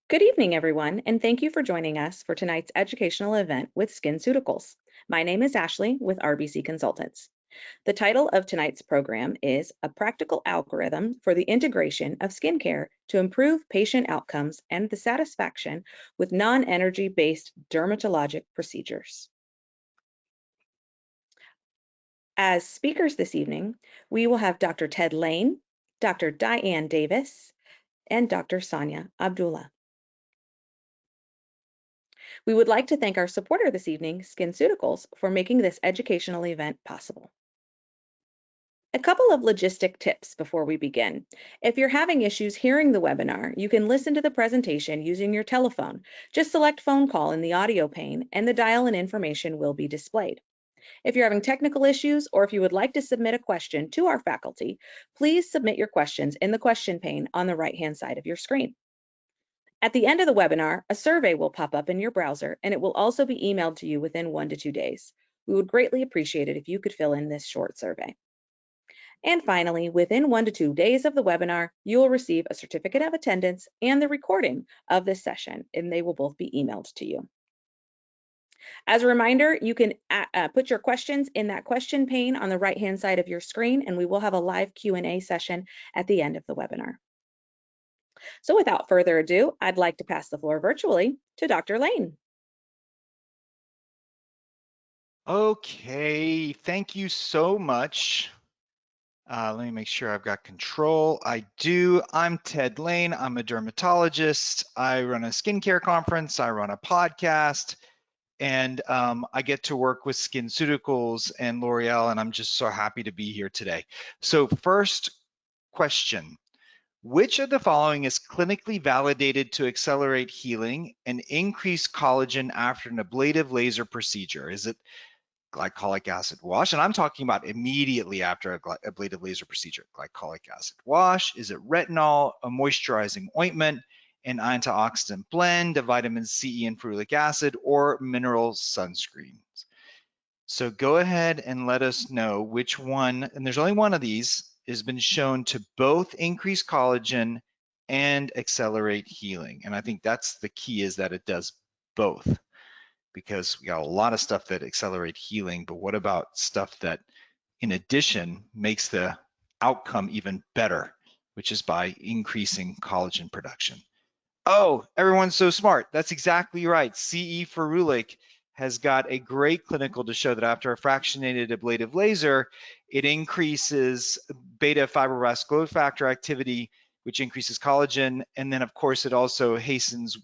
Good evening, everyone, and thank you for joining us for tonight's educational event with SkinCeuticals. My name is Ashley with RBC Consultants. The title of tonight's program is A Practical Algorithm for the Integration of Skincare to Improve Patient Outcomes and the Satisfaction with Non-Energy-Based Dermatologic Procedures. As speakers this evening, we will have Dr. Ted Lane, Dr. Diane Davis, and Dr. Sonia Abdullah. We would like to thank our supporter this evening, SkinCeuticals, for making this educational event possible. A couple of logistic tips before we begin. If you're having issues hearing the webinar, you can listen to the presentation using your telephone. Just select phone call in the audio pane and the dial-in information will be displayed. If you're having technical issues or if you would like to submit a question to our faculty, please submit your questions in the question pane on the right-hand side of your screen. At the end of the webinar, a survey will pop up in your browser and it will also be emailed to you within 1 to 2 days. We would greatly appreciate it if you could fill in this short survey. And finally, within 1 to 2 days of the webinar, you will receive a certificate of attendance and the recording of this session, and they will both be emailed to you. As a reminder, you can put your questions in that question pane on the right-hand side of your screen, and we will have a live Q&A session at the end of the webinar. So without further ado, I'd like to pass the floor virtually to Dr. Lane. Okay, thank you so much. Let me make sure I've got control. I do. I'm Ted Lane. I'm a dermatologist. I run a skincare conference. I run a podcast. And I get to work with SkinCeuticals and L'Oreal, and I'm just so happy to be here today. So first question. Which of the following is clinically validated to accelerate healing and increase collagen after an ablative laser procedure? Is it glycolic acid wash? And I'm talking about immediately after a ablative laser procedure. Glycolic acid wash? Is it retinol, a moisturizing ointment, an antioxidant blend, a vitamin C and ferulic acid, or mineral sunscreens? So go ahead and let us know which one, and there's only one of these, has been shown to both increase collagen and accelerate healing. And I think that's the key, is that it does both, because we got a lot of stuff that accelerate healing, but what about stuff that in addition makes the outcome even better, which is by increasing collagen production? Oh, everyone's so smart. That's exactly right. CE ferulic has got a great clinical to show that after a fractionated ablative laser, it increases beta fibroblast growth factor activity, which increases collagen. And then of course, it also hastens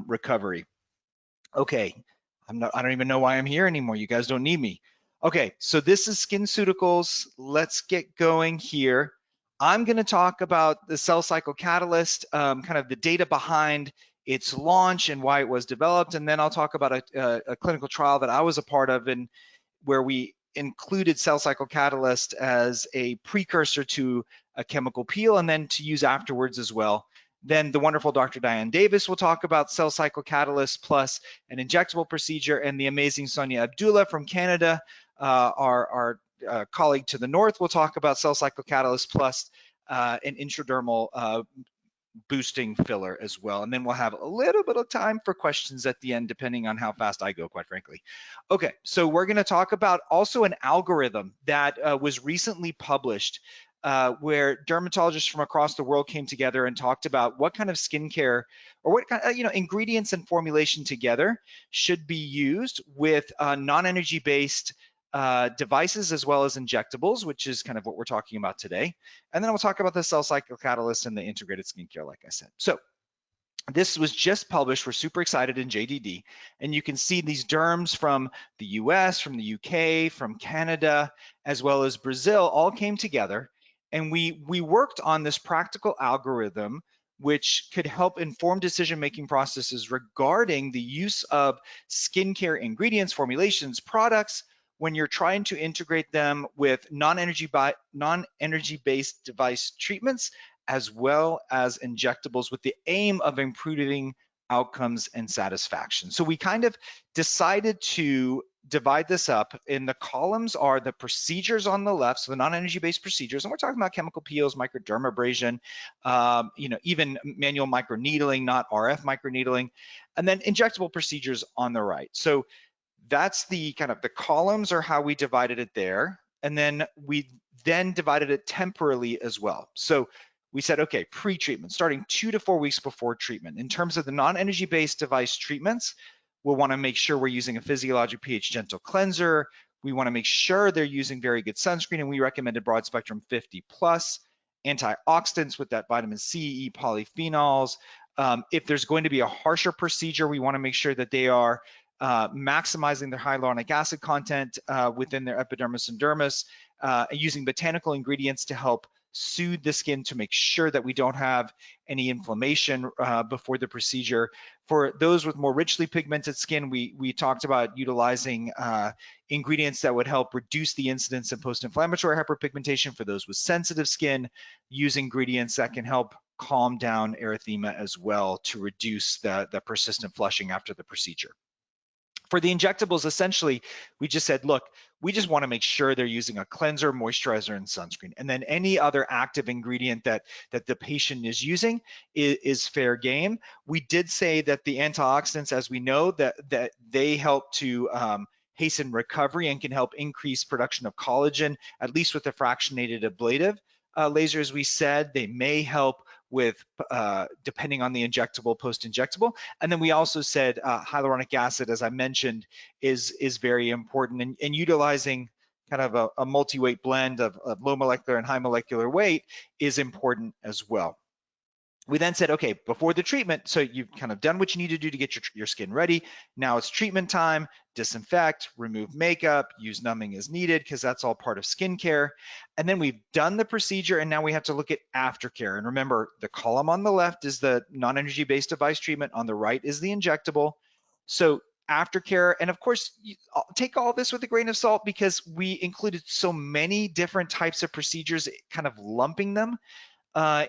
recovery. Okay, I don't even know why I'm here anymore. You guys don't need me. Okay, so this is SkinCeuticals. Let's get going here. I'm going to talk about the cell cycle catalyst, kind of the data behind its launch and why it was developed, and then I'll talk about a clinical trial that I was a part of, and where we included cell cycle catalyst as a precursor to a chemical peel, and then to use afterwards as well. Then the wonderful Dr. Diane Davis will talk about cell cycle catalyst plus an injectable procedure, and the amazing Sonia Abdullah from Canada, our colleague to the north, will talk about cell cycle catalyst plus an intradermal boosting filler as well. And then we'll have a little bit of time for questions at the end, depending on how fast I go, quite frankly. Okay, so we're going to talk about also an algorithm that was recently published, where dermatologists from across the world came together and talked about what kind of skincare or what kind of, ingredients and formulation together should be used with non-energy based devices as well as injectables, which is kind of what we're talking about today. And then we'll talk about the cell cycle catalyst and the integrated skincare, like I said. So this was just published. We're super excited in JDD, and you can see these derms from the US, from the UK, from Canada, as well as Brazil, all came together, and we worked on this practical algorithm which could help inform decision-making processes regarding the use of skincare ingredients, formulations, products, when you're trying to integrate them with non-energy based device treatments, as well as injectables, with the aim of improving outcomes and satisfaction. So we kind of decided to divide this up, and the columns are the procedures on the left, so the non-energy based procedures, and we're talking about chemical peels, microdermabrasion, even manual microneedling, not RF microneedling, and then injectable procedures on the right. So that's the kind of the columns are how we divided it there. And then we then divided it temporally as well. So we said, okay, pre-treatment, starting 2 to 4 weeks before treatment. In terms of the non-energy based device treatments, we'll want to make sure we're using a physiologic pH gentle cleanser. We want to make sure they're using very good sunscreen, and we recommended broad spectrum 50 plus antioxidants with that vitamin C, E polyphenols. If there's going to be a harsher procedure, we want to make sure that they are maximizing their hyaluronic acid content within their epidermis and dermis, using botanical ingredients to help soothe the skin to make sure that we don't have any inflammation before the procedure. For those with more richly pigmented skin, we talked about utilizing ingredients that would help reduce the incidence of post-inflammatory hyperpigmentation. For those with sensitive skin, use ingredients that can help calm down erythema as well to reduce the persistent flushing after the procedure. For the injectables, essentially, we just said, look, we just want to make sure they're using a cleanser, moisturizer, and sunscreen. And then any other active ingredient that the patient is using is fair game. We did say that the antioxidants, as we know, that they help to hasten recovery and can help increase production of collagen, at least with the fractionated ablative lasers. We said they may help with, depending on the injectable, post-injectable. And then we also said hyaluronic acid, as I mentioned, is very important, and utilizing kind of a multi-weight blend of low molecular and high molecular weight is important as well. We then said, okay, before the treatment, so you've kind of done what you need to do to get your skin ready. Now it's treatment time, disinfect, remove makeup, use numbing as needed, because that's all part of skincare. And then we've done the procedure, and now we have to look at aftercare. And remember, the column on the left is the non-energy based device treatment, on the right is the injectable. So aftercare, and of course, take all this with a grain of salt, because we included so many different types of procedures, kind of lumping them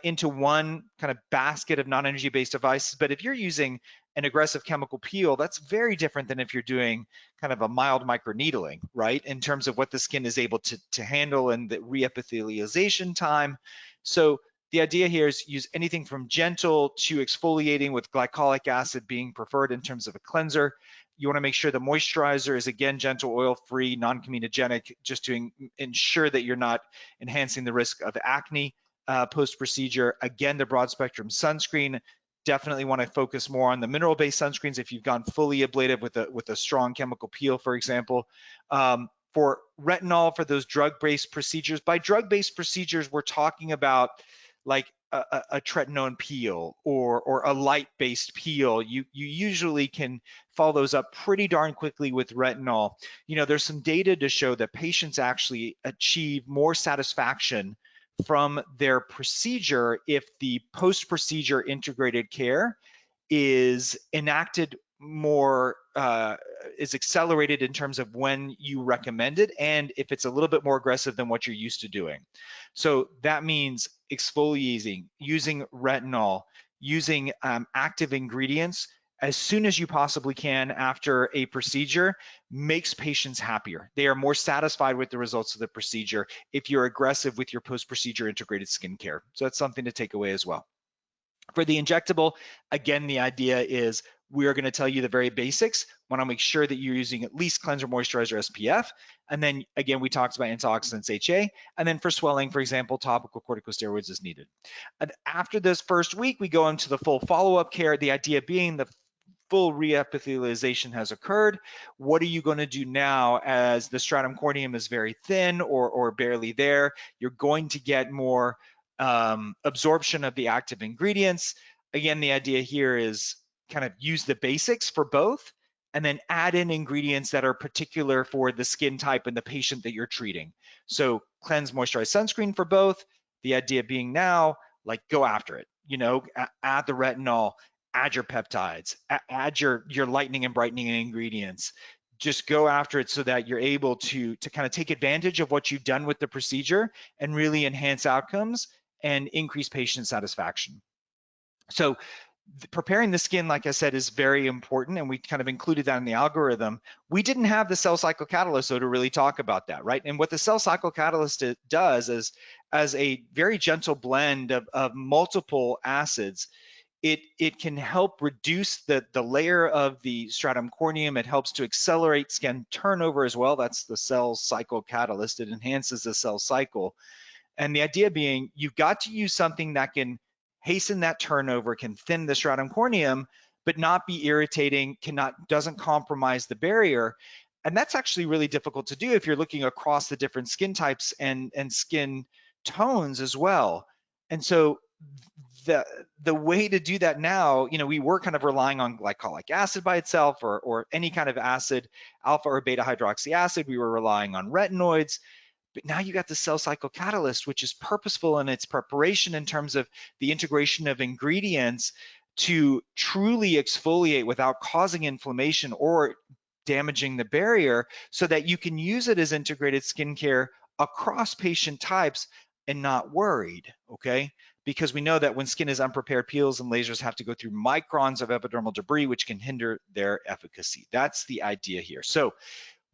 into one kind of basket of non-energy based devices. But if you're using an aggressive chemical peel, that's very different than if you're doing kind of a mild microneedling, right? In terms of what the skin is able to handle and the reepithelialization time. So the idea here is use anything from gentle to exfoliating, with glycolic acid being preferred in terms of a cleanser. You want to make sure the moisturizer is, again, gentle, oil-free, non-comedogenic, just to ensure that you're not enhancing the risk of acne post-procedure. Again, the broad spectrum sunscreen, definitely want to focus more on the mineral-based sunscreens if you've gone fully ablative with a strong chemical peel, for example. For retinol, for those drug-based procedures, by drug-based procedures, we're talking about like a tretinoin peel or a light-based peel. You usually can follow those up pretty darn quickly with retinol. You know, there's some data to show that patients actually achieve more satisfaction from their procedure if the post-procedure integrated care is enacted more, is accelerated in terms of when you recommend it, and if it's a little bit more aggressive than what you're used to doing. So that means exfoliating, using retinol, using active ingredients as soon as you possibly can after a procedure makes patients happier. They are more satisfied with the results of the procedure if you're aggressive with your post-procedure integrated skincare. So that's something to take away as well. For the injectable, again, the idea is we are going to tell you the very basics. Want to make sure that you're using at least cleanser, moisturizer, SPF. And then again, we talked about antioxidants, HA. And then for swelling, for example, topical corticosteroids is needed. And after this first week, we go into the full follow-up care. The idea being the full reepithelialization has occurred. What are you going to do now as the stratum corneum is very thin or barely there? You're going to get more absorption of the active ingredients. Again, the idea here is kind of use the basics for both and then add in ingredients that are particular for the skin type and the patient that you're treating. So cleanse, moisturize, sunscreen for both. The idea being now, like, go after it. You know, add the retinol, add your peptides, add your lightening and brightening ingredients. Just go after it so that you're able to kind of take advantage of what you've done with the procedure and really enhance outcomes and increase patient satisfaction. So preparing the skin, like I said, is very important, and we kind of included that in the algorithm. We didn't have the cell cycle catalyst, though, to really talk about that, right? And what the cell cycle catalyst does is, as a very gentle blend of multiple acids, it can help reduce the layer of the stratum corneum. It helps to accelerate skin turnover as well. That's the cell cycle catalyst. It enhances the cell cycle. And the idea being, you've got to use something that can hasten that turnover, can thin the stratum corneum, but not be irritating, doesn't compromise the barrier. And that's actually really difficult to do if you're looking across the different skin types and skin tones as well. And so the way to do that now, we were kind of relying on glycolic acid by itself, or any kind of acid, alpha or beta hydroxy acid. We were relying on retinoids. But now you got the cell cycle catalyst, which is purposeful in its preparation in terms of the integration of ingredients to truly exfoliate without causing inflammation or damaging the barrier, so that you can use it as integrated skincare across patient types and not worried, okay? Because we know that when skin is unprepared, peels and lasers have to go through microns of epidermal debris, which can hinder their efficacy. That's the idea here. So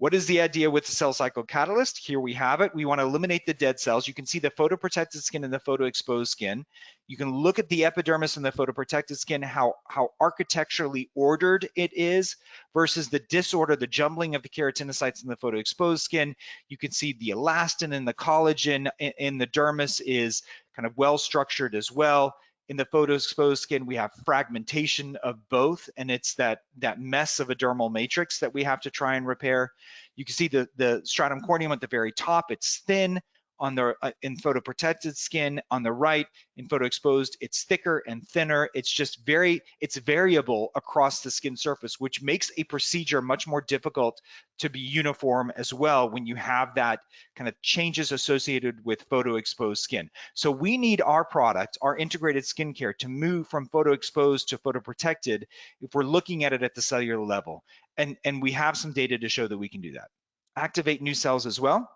what is the idea with the cell cycle catalyst? Here we have it. We want to eliminate the dead cells. You can see the photoprotected skin and the photoexposed skin. You can look at the epidermis and the photoprotected skin, how architecturally ordered it is versus the disorder, the jumbling of the keratinocytes in the photoexposed skin. You can see the elastin and the collagen in the dermis is kind of well structured as well. In the photoexposed skin, we have fragmentation of both, and it's that mess of a dermal matrix that we have to try and repair. You can see the stratum corneum at the very top. It's thin on the in photoprotected skin. On the right, in photoexposed, it's thicker and thinner. It's variable across the skin surface, which makes a procedure much more difficult to be uniform as well when you have that kind of changes associated with photoexposed skin. So we need our product, our integrated skincare, to move from photoexposed to photoprotected if we're looking at it at the cellular level. And we have some data to show that we can do that. Activate new cells as well.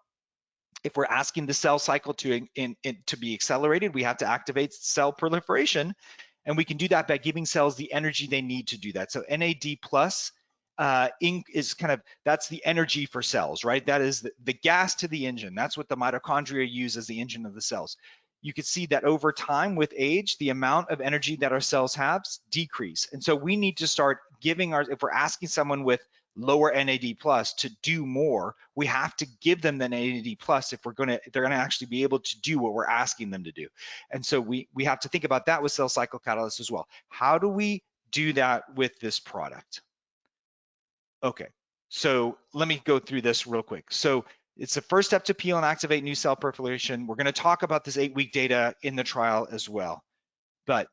If we're asking the cell cycle to be accelerated, we have to activate cell proliferation, and we can do that by giving cells the energy they need to do that. So NAD plus is that's the energy for cells, right? That is the gas to the engine. That's what the mitochondria use as the engine of the cells. You can see that over time with age, the amount of energy that our cells have decrease. And so we need to start giving if we're asking someone with lower NAD plus to do more, we have to give them the NAD plus if they're gonna actually be able to do what we're asking them to do. And so we have to think about that with cell cycle catalysts as well. How do we do that with this product? Okay, so let me go through this real quick. So it's the first step to peel and activate new cell proliferation. We're gonna talk about this 8-week data in the trial as well. But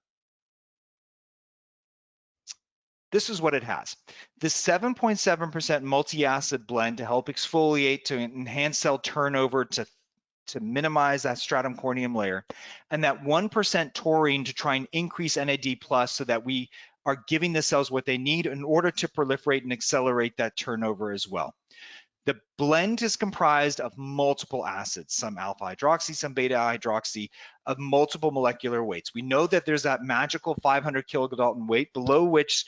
this is what it has. The 7.7% multi-acid blend to help exfoliate, to enhance cell turnover, to minimize that stratum corneum layer, and that 1% taurine to try and increase NAD plus so that we are giving the cells what they need in order to proliferate and accelerate that turnover as well. The blend is comprised of multiple acids, some alpha hydroxy, some beta hydroxy, of multiple molecular weights. We know that there's that magical 500 kilodalton weight below which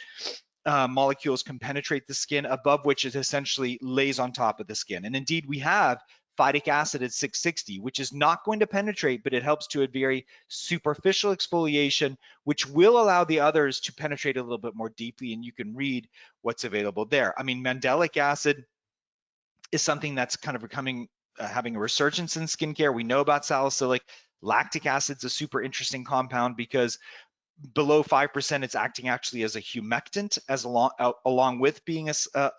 molecules can penetrate the skin, above which it essentially lays on top of the skin. And indeed, we have phytic acid at 660, which is not going to penetrate, but it helps to a very superficial exfoliation, which will allow the others to penetrate a little bit more deeply, and you can read what's available there. I mean, mandelic acid is something that's kind of becoming, having a resurgence in skincare. We know about salicylic. Lactic acid's a super interesting compound because below 5%, it's acting actually as a humectant, along with being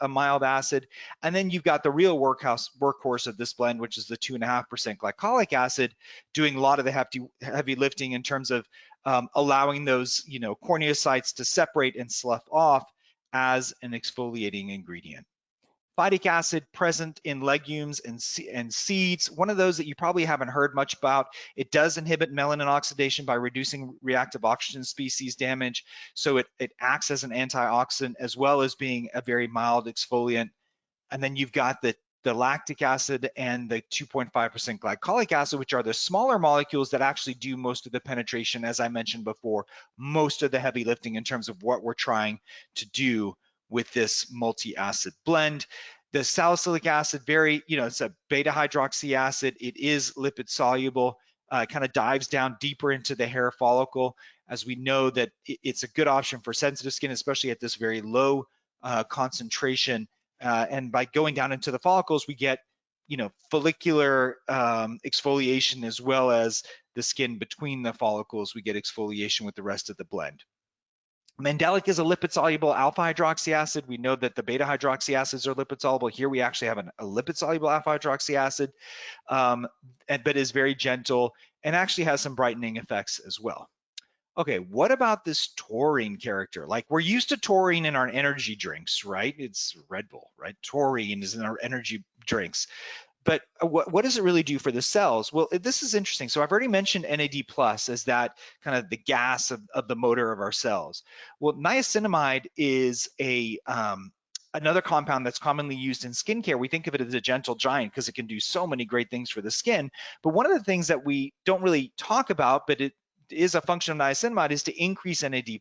a mild acid. And then you've got the real workhorse of this blend, which is the 2.5% glycolic acid, doing a lot of the heavy lifting in terms of allowing those corneocytes to separate and slough off as an exfoliating ingredient. Phytic acid present in legumes and seeds, one of those that you probably haven't heard much about. It does inhibit melanin oxidation by reducing reactive oxygen species damage. So it acts as an antioxidant as well as being a very mild exfoliant. And then you've got the the lactic acid and the 2.5% glycolic acid, which are the smaller molecules that actually do most of the penetration, as I mentioned before, most of the heavy lifting in terms of what we're trying to do with this multi-acid blend. The salicylic acid, it's a beta hydroxy acid. It is lipid soluble, kind of dives down deeper into the hair follicle, as we know that it's a good option for sensitive skin, especially at this very low concentration. And by going down into the follicles, we get, follicular exfoliation, as well as the skin between the follicles. We get exfoliation with the rest of the blend. Mandelic is a lipid-soluble alpha-hydroxy acid. We know that the beta-hydroxy acids are lipid-soluble. Here we actually have a lipid-soluble alpha-hydroxy acid, but is very gentle and actually has some brightening effects as well. Okay, what about this taurine character? Like, we're used to taurine in our energy drinks, right? It's Red Bull, right? Taurine is in our energy drinks. But what does it really do for the cells? Well, this is interesting. So I've already mentioned NAD+ as that kind of the gas of the motor of our cells. Well, niacinamide is another compound that's commonly used in skincare. We think of it as a gentle giant because it can do so many great things for the skin. But one of the things that we don't really talk about, but it is a function of niacinamide, is to increase NAD+.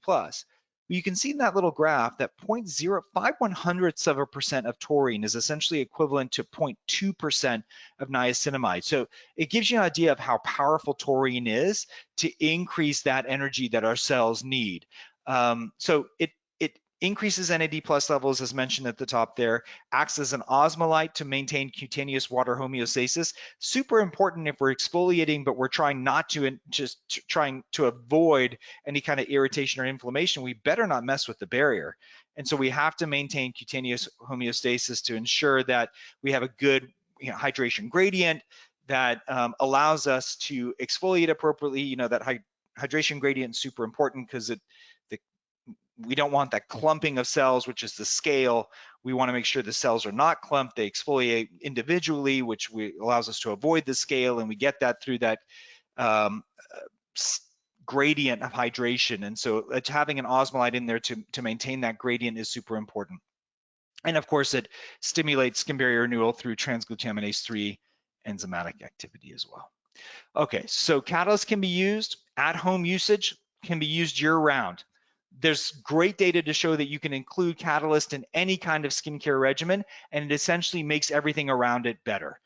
You can see in that little graph that 0.05% of taurine is essentially equivalent to 0.2% of niacinamide. So it gives you an idea of how powerful taurine is to increase that energy that our cells need. So it increases NAD+ levels, as mentioned at the top there, acts as an osmolyte to maintain cutaneous water homeostasis. Super important if we're exfoliating, but we're trying not to, trying to avoid any kind of irritation or inflammation. We better not mess with the barrier. And so we have to maintain cutaneous homeostasis to ensure that we have a good hydration gradient that allows us to exfoliate appropriately. That hydration gradient is super important because we don't want that clumping of cells, which is the scale. We want to make sure the cells are not clumped. They exfoliate individually, which allows us to avoid the scale, and we get that through that gradient of hydration. And so having an osmolyte in there to maintain that gradient is super important. And of course, it stimulates skin barrier renewal through transglutaminase 3 enzymatic activity as well. Okay, so catalysts can be used. At-home usage can be used year-round. There's great data to show that you can include catalyst in any kind of skincare regimen, and it essentially makes everything around it better.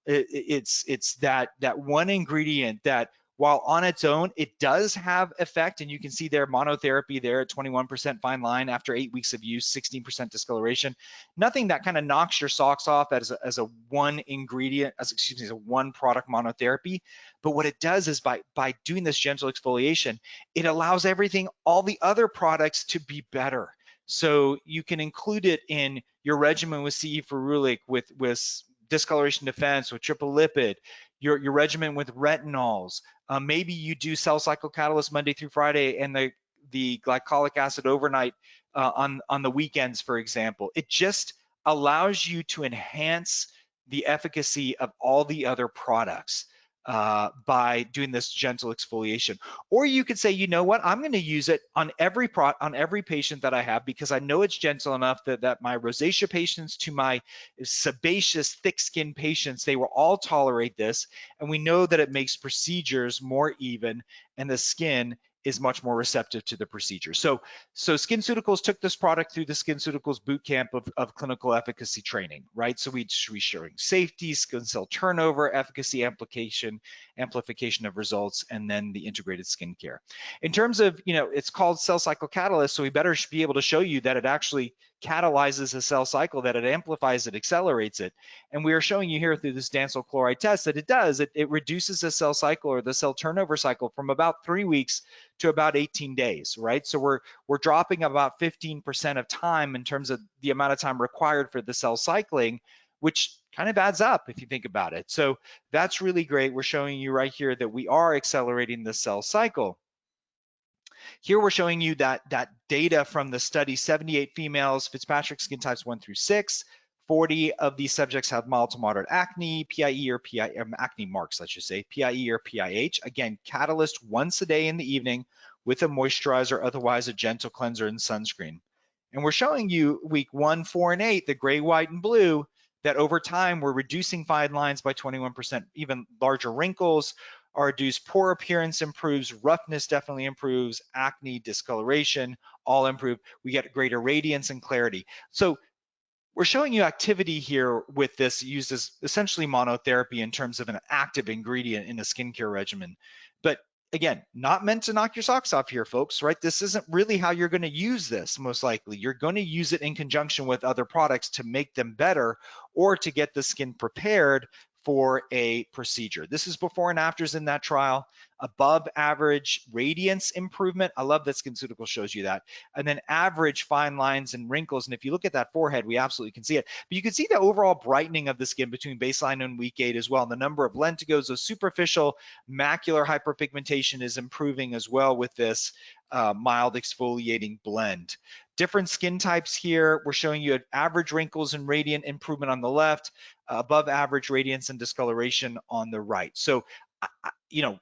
It's that one ingredient that, while on its own, it does have effect, and you can see their monotherapy there at 21% fine line after 8 weeks of use, 16% discoloration. Nothing that kind of knocks your socks off as a one ingredient, as a one product monotherapy. But what it does is by doing this gentle exfoliation, it allows all the other products to be better. So you can include it in your regimen with CE ferulic, with discoloration defense, with triple lipid, your regimen with retinols. Maybe you do cell cycle catalyst Monday through Friday and the glycolic acid overnight on the weekends, for example. It just allows you to enhance the efficacy of all the other products by doing this gentle exfoliation. Or you could say, you know what, I'm going to use it on every patient that I have, because I know it's gentle enough that my rosacea patients to my sebaceous thick skin patients, they will all tolerate this. And we know that it makes procedures more even, and the skin is much more receptive to the procedure. So SkinCeuticals took this product through the SkinCeuticals boot camp of clinical efficacy training, right? So we showing safety, skin cell turnover, efficacy, amplification of results, and then the integrated skincare. In terms of, it's called cell cycle catalyst, so we better be able to show you that it actually catalyzes a cell cycle, that it amplifies it, accelerates it. And we are showing you here through this dansyl chloride test that it does. It reduces the cell cycle, or the cell turnover cycle, from about 3 weeks to about 18 days, right? So we're dropping about 15% of time in terms of the amount of time required for the cell cycling, which kind of adds up if you think about it. So that's really great. We're showing you right here that we are accelerating the cell cycle. Here we're showing you that data from the study: 78 females, Fitzpatrick skin types 1 through 6. 40 of these subjects have mild to moderate acne, PIE or acne marks, let's just say, PIE or PIH. Again, catalyst once a day in the evening with a moisturizer, otherwise a gentle cleanser and sunscreen. And we're showing you week 1, 4, and 8, the gray, white, and blue, that over time we're reducing fine lines by 21%, even larger wrinkles are reduced, pore appearance improves, roughness definitely improves, acne, discoloration, all improve. We get greater radiance and clarity. So we're showing you activity here with this used as essentially monotherapy in terms of an active ingredient in a skincare regimen. But again, not meant to knock your socks off here, folks, right? This isn't really how you're going to use this, most likely. You're going to use it in conjunction with other products to make them better or to get the skin prepared for a procedure. This is before and afters in that trial. Above average radiance improvement. I love that SkinCeuticals shows you that. And then average fine lines and wrinkles. And if you look at that forehead, we absolutely can see it. But you can see the overall brightening of the skin between baseline and week 8 as well. And the number of lentigos, those superficial macular hyperpigmentation is improving as well with this mild exfoliating blend. Different skin types here. We're showing you average wrinkles and radiant improvement on the left, above average radiance and discoloration on the right. So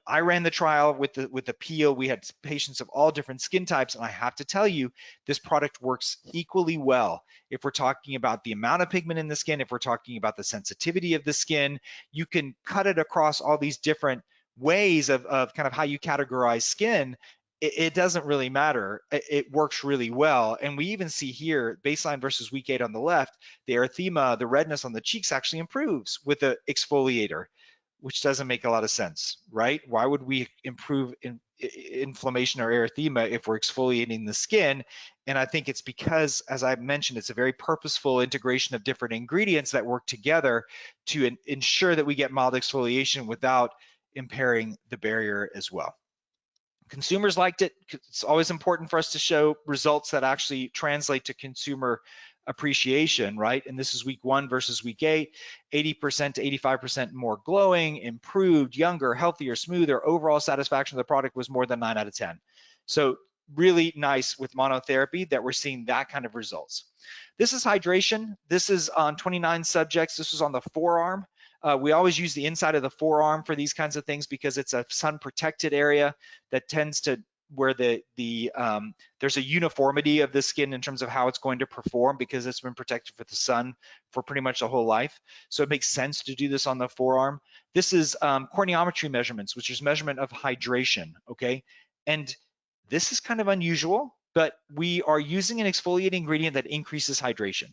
I ran the trial with the peel. We had patients of all different skin types, and I have to tell you, this product works equally well. If we're talking about the amount of pigment in the skin, if we're talking about the sensitivity of the skin, you can cut it across all these different ways of kind of how you categorize skin. It doesn't really matter. It works really well. And we even see here, baseline versus week 8 on the left, the erythema, the redness on the cheeks actually improves with the exfoliator, which doesn't make a lot of sense, right? Why would we improve inflammation or erythema if we're exfoliating the skin? And I think it's because, as I mentioned, it's a very purposeful integration of different ingredients that work together to ensure that we get mild exfoliation without impairing the barrier as well. Consumers liked it. It's always important for us to show results that actually translate to consumer appreciation, right? And this is week 1 versus week 8, 80% to 85% more glowing, improved, younger, healthier, smoother. Overall satisfaction of the product was more than 9 out of 10. So really nice with monotherapy that we're seeing that kind of results. This is hydration. This is on 29 subjects. This was on the forearm. We always use the inside of the forearm for these kinds of things because it's a sun protected area that tends to where there's a uniformity of the skin in terms of how it's going to perform because it's been protected with the sun for pretty much the whole life. So it makes sense to do this on the forearm. This is corneometry measurements, which is measurement of hydration, okay? And this is kind of unusual, but we are using an exfoliating ingredient that increases hydration.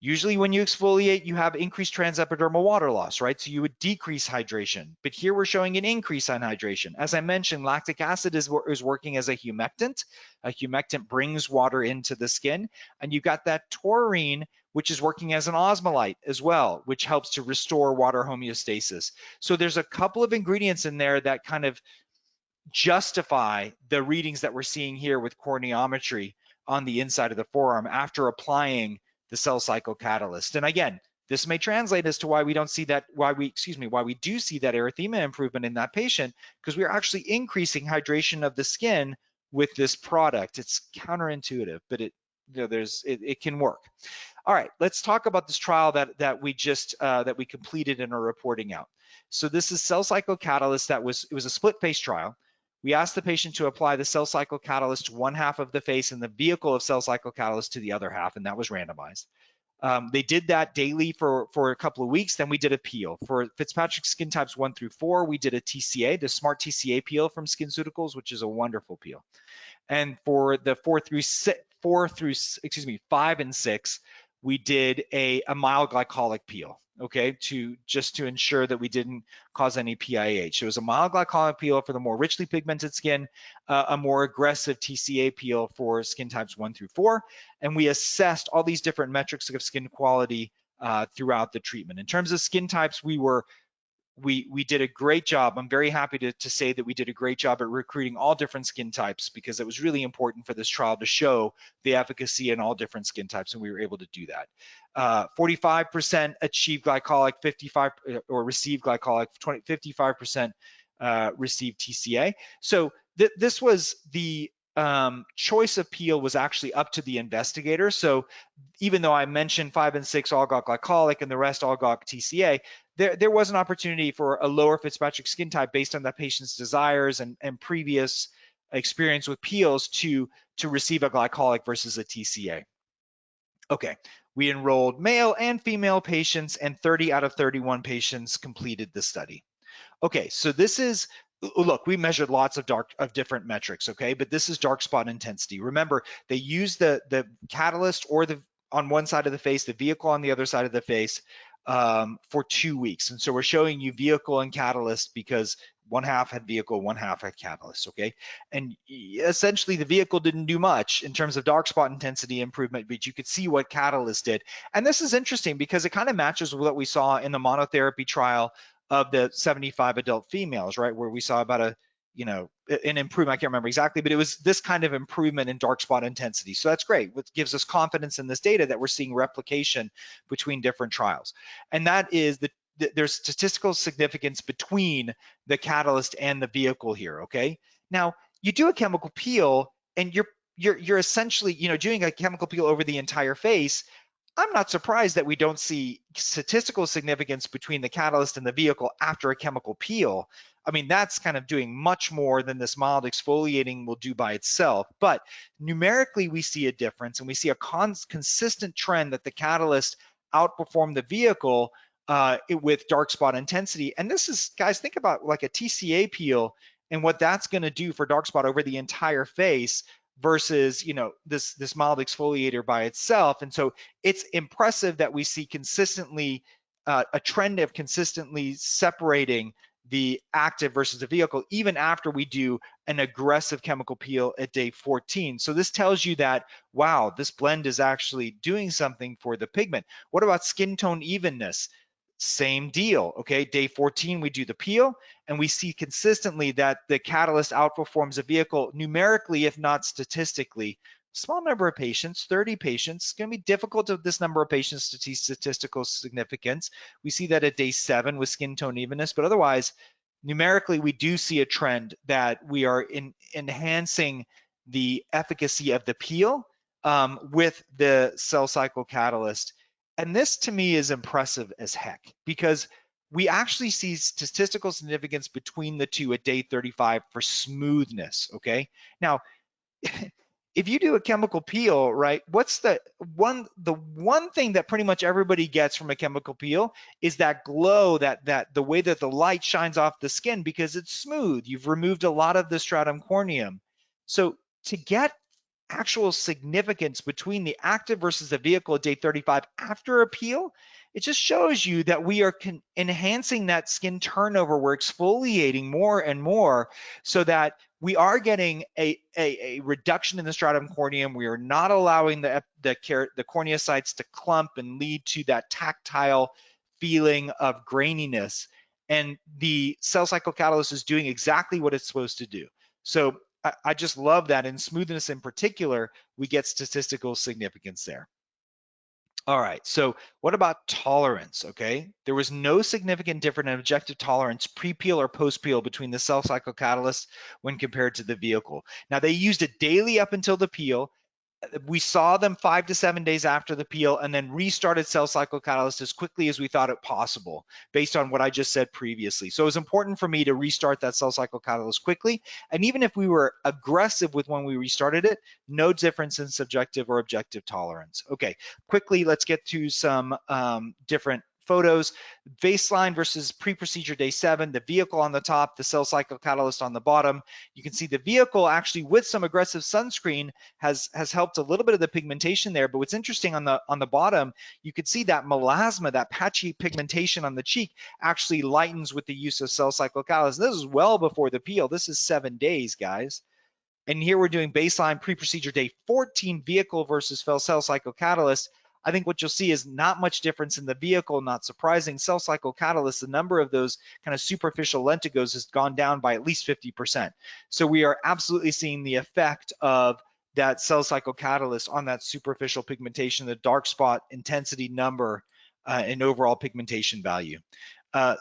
Usually when you exfoliate, you have increased transepidermal water loss, right? So you would decrease hydration, but here we're showing an increase on hydration. As I mentioned, lactic acid is working as a humectant. A humectant brings water into the skin, and you've got that taurine, which is working as an osmolyte as well, which helps to restore water homeostasis. So there's a couple of ingredients in there that kind of justify the readings that we're seeing here with corneometry on the inside of the forearm after applying the cell cycle catalyst. And again, this may translate as to why we don't see that, why we do see that erythema improvement in that patient, because we are actually increasing hydration of the skin with this product. It's counterintuitive, but it can work. All right, let's talk about this trial that we completed and are reporting out. So this is cell cycle catalyst. It was a split face trial. We asked the patient to apply the cell cycle catalyst to one half of the face and the vehicle of cell cycle catalyst to the other half, and that was randomized. They did that daily for a couple of weeks. Then we did a peel. For Fitzpatrick skin types 1 through 4, we did a TCA, the Smart TCA peel from SkinCeuticals, which is a wonderful peel. And for the 5 and 6, we did a mild glycolic peel, okay, just to ensure that we didn't cause any PIH. It was a mild glycolic peel for the more richly pigmented skin, a more aggressive TCA peel for skin types 1 through 4, and we assessed all these different metrics of skin quality throughout the treatment. In terms of skin types, we did a great job. I'm very happy to say that we did a great job at recruiting all different skin types because it was really important for this trial to show the efficacy in all different skin types, and we were able to do that. 45% achieved glycolic, 55 or received glycolic, 55% received TCA. So this was the choice of peel was actually up to the investigator. So even though I mentioned 5 and 6 all got glycolic and the rest all got TCA, there was an opportunity for a lower Fitzpatrick skin type based on that patient's desires and previous experience with peels to receive a glycolic versus a TCA. Okay, We enrolled male and female patients, and 30 out of 31 patients completed the study. Okay, so this is, look, we measured lots of different metrics, okay, but this is dark spot intensity. Remember, they use the catalyst or the on one side of the face, the vehicle on the other side of the face for 2 weeks. And so we're showing you vehicle and catalyst because one half had vehicle, one half had catalyst, okay? And essentially the vehicle didn't do much in terms of dark spot intensity improvement, but you could see what catalyst did. And this is interesting because it kind of matches with what we saw in the monotherapy trial of the 75 adult females, right? Where we saw about an improvement. I can't remember exactly, but it was this kind of improvement in dark spot intensity. So that's great. What gives us confidence in this data that we're seeing replication between different trials. And that is there's statistical significance between the catalyst and the vehicle here, okay? Now, you do a chemical peel and you're essentially, doing a chemical peel over the entire face. I'm not surprised that we don't see statistical significance between the catalyst and the vehicle after a chemical peel. I mean, that's kind of doing much more than this mild exfoliating will do by itself. But numerically, we see a difference, and we see a consistent trend that the catalyst outperformed the vehicle with dark spot intensity. And this is, guys, think about like a TCA peel and what that's going to do for dark spot over the entire face versus this mild exfoliator by itself. And so it's impressive that we see consistently a trend of consistently separating the active versus the vehicle even after we do an aggressive chemical peel at day 14. So this tells you that, wow, this blend is actually doing something for the pigment. What about skin tone evenness? Same deal, okay? Day 14, we do the peel, and we see consistently that the catalyst outperforms a vehicle numerically, if not statistically. Small number of patients, 30 patients. It's going to be difficult with this number of patients to see statistical significance. We see that at day 7 with skin tone evenness, but otherwise, numerically, we do see a trend that we are enhancing the efficacy of the peel with the cell cycle catalyst. And this to me is impressive as heck because we actually see statistical significance between the two at day 35 for smoothness, okay? Now, if you do a chemical peel, right, what's the one thing that pretty much everybody gets from a chemical peel is that glow, that the way that the light shines off the skin because it's smooth. You've removed a lot of the stratum corneum. So to get actual significance between the active versus the vehicle at day 35 after a peel, it just shows you that we are enhancing that skin turnover. We're exfoliating more and more so that we are getting a reduction in the stratum corneum. We are not allowing the corneocytes to clump and lead to that tactile feeling of graininess. And the cell cycle catalyst is doing exactly what it's supposed to do. So I just love that. In smoothness in particular, we get statistical significance there. All right, so what about tolerance, okay? There was no significant difference in objective tolerance pre-peel or post-peel between the cell cycle catalyst when compared to the vehicle. Now, they used it daily up until the peel. We saw them 5 to 7 days after the peel and then restarted cell cycle catalyst as quickly as we thought it possible based on what I just said previously. So it was important for me to restart that cell cycle catalyst quickly. And even if we were aggressive with when we restarted it, no difference in subjective or objective tolerance. Okay, quickly, let's get to some different photos. Baseline versus pre-procedure day 7, the vehicle on the top, the cell cycle catalyst on the bottom. You can see the vehicle actually with some aggressive sunscreen has helped a little bit of the pigmentation there. But what's interesting on the bottom, you could see that melasma, that patchy pigmentation on the cheek actually lightens with the use of cell cycle catalyst. This is well before the peel. This is 7 days, guys. And here we're doing baseline pre-procedure day 14 vehicle versus cell cycle catalyst. I think what you'll see is not much difference in the vehicle, not surprising. Cell cycle catalyst, the number of those kind of superficial lentigos has gone down by at least 50%. So we are absolutely seeing the effect of that cell cycle catalyst on that superficial pigmentation, the dark spot intensity number, and overall pigmentation value.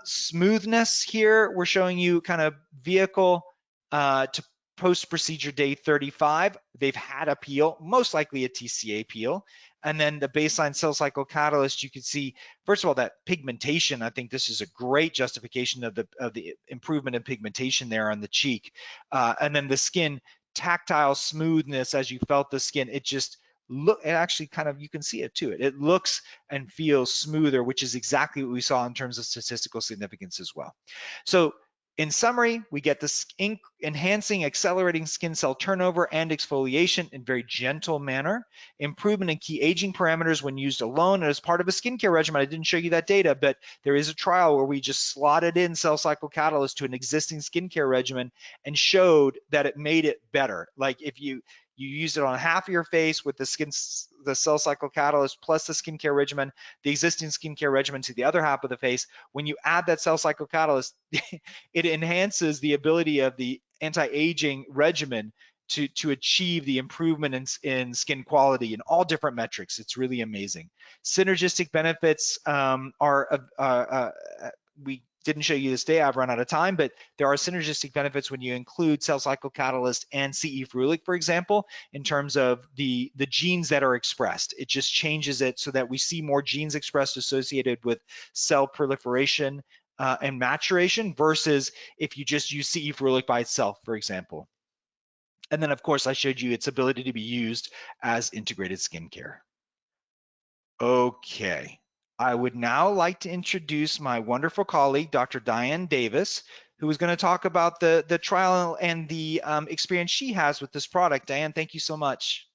Smoothness here, we're showing you kind of vehicle to post-procedure day 35. They've had a peel, most likely a TCA peel. And then the baseline cell cycle catalyst, you can see, first of all, that pigmentation. I think this is a great justification of the improvement in pigmentation there on the cheek. And then the skin, tactile smoothness as you felt the skin, it just look, it actually kind of, you can see it too. It looks and feels smoother, which is exactly what we saw in terms of statistical significance as well. So in summary, we get this enhancing, accelerating skin cell turnover and exfoliation in a very gentle manner, improvement in key aging parameters when used alone and as part of a skincare regimen. I didn't show you that data, but there is a trial where we just slotted in cell cycle catalyst to an existing skincare regimen and showed that it made it better. Like if you use it on half of your face with the cell cycle catalyst plus the skincare regimen, the existing skincare regimen to the other half of the face, when you add that cell cycle catalyst, it enhances the ability of the anti-aging regimen to achieve the improvement in skin quality in all different metrics. It's really amazing. Synergistic benefits we didn't show you this day, I've run out of time, but there are synergistic benefits when you include cell cycle catalyst and CE ferulic, for example, in terms of the genes that are expressed. It just changes it so that we see more genes expressed associated with cell proliferation and maturation versus if you just use CE ferulic by itself, for example. And then, of course, I showed you its ability to be used as integrated skincare. Okay. I would now like to introduce my wonderful colleague, Dr. Diane Davis, who is going to talk about the trial and the experience she has with this product. Diane, thank you so much.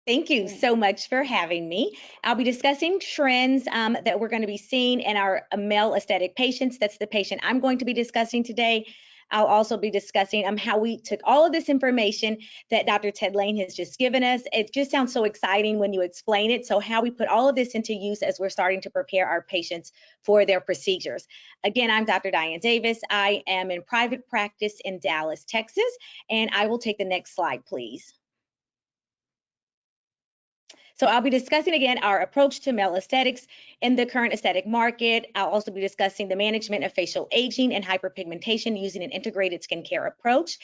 Thank you so much for having me. I'll be discussing trends that we're going to be seeing in our male aesthetic patients. That's the patient I'm going to be discussing today. I'll also be discussing how we took all of this information that Dr. Ted Lane has just given us. It just sounds so exciting when you explain it. So how we put all of this into use as we're starting to prepare our patients for their procedures. Again, I'm Dr. Diane Davis. I am in private practice in Dallas, Texas, and I will take the next slide, please. So I'll be discussing again our approach to male aesthetics in the current aesthetic market. I'll also be discussing the management of facial aging and hyperpigmentation using an integrated skincare approach.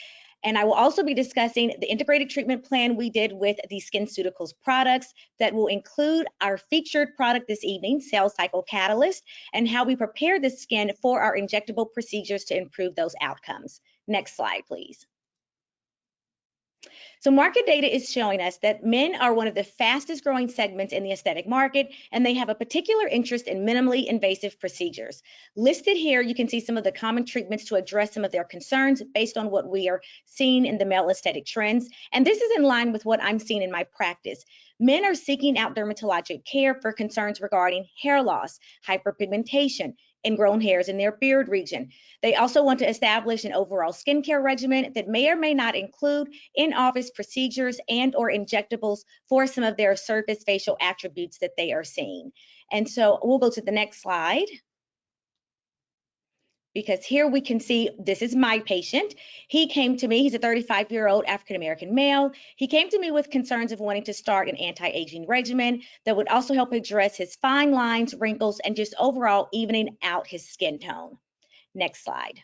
And I will also be discussing the integrated treatment plan we did with the SkinCeuticals products that will include our featured product this evening, Cell Cycle Catalyst, and how we prepare the skin for our injectable procedures to improve those outcomes. Next slide, please. So market data is showing us that men are one of the fastest growing segments in the aesthetic market, and they have a particular interest in minimally invasive procedures. Listed here, you can see some of the common treatments to address some of their concerns based on what we are seeing in the male aesthetic trends. And this is in line with what I'm seeing in my practice. Men are seeking out dermatologic care for concerns regarding hair loss, hyperpigmentation, ingrown hairs in their beard region. They also want to establish an overall skincare regimen that may or may not include in-office procedures and or injectables for some of their surface facial attributes that they are seeing. And so we'll go to the next slide, because here we can see this is my patient. He came to me, he's a 35-year-old African-American male. He came to me with concerns of wanting to start an anti-aging regimen that would also help address his fine lines, wrinkles, and just overall evening out his skin tone. Next slide.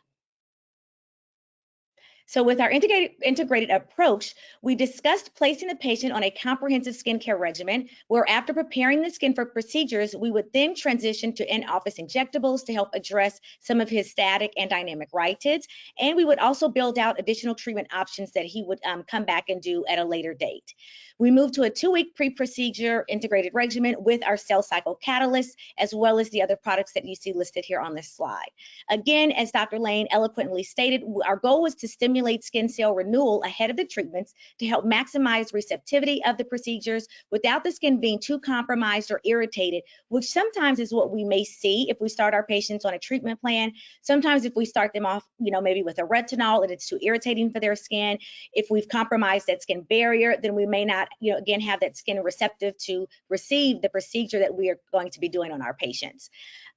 So with our integrated approach, we discussed placing the patient on a comprehensive skincare regimen where after preparing the skin for procedures, we would then transition to in-office injectables to help address some of his static and dynamic rhytids. And we would also build out additional treatment options that he would come back and do at a later date. We moved to a 2-week pre-procedure integrated regimen with our cell cycle catalyst, as well as the other products that you see listed here on this slide. Again, as Dr. Lane eloquently stated, our goal was to stimulate skin cell renewal ahead of the treatments to help maximize receptivity of the procedures without the skin being too compromised or irritated, which sometimes is what we may see if we start our patients on a treatment plan. Sometimes if we start them off, maybe with a retinol and it's too irritating for their skin, if we've compromised that skin barrier, then we may not, again, have that skin receptive to receive the procedure that we are going to be doing on our patients.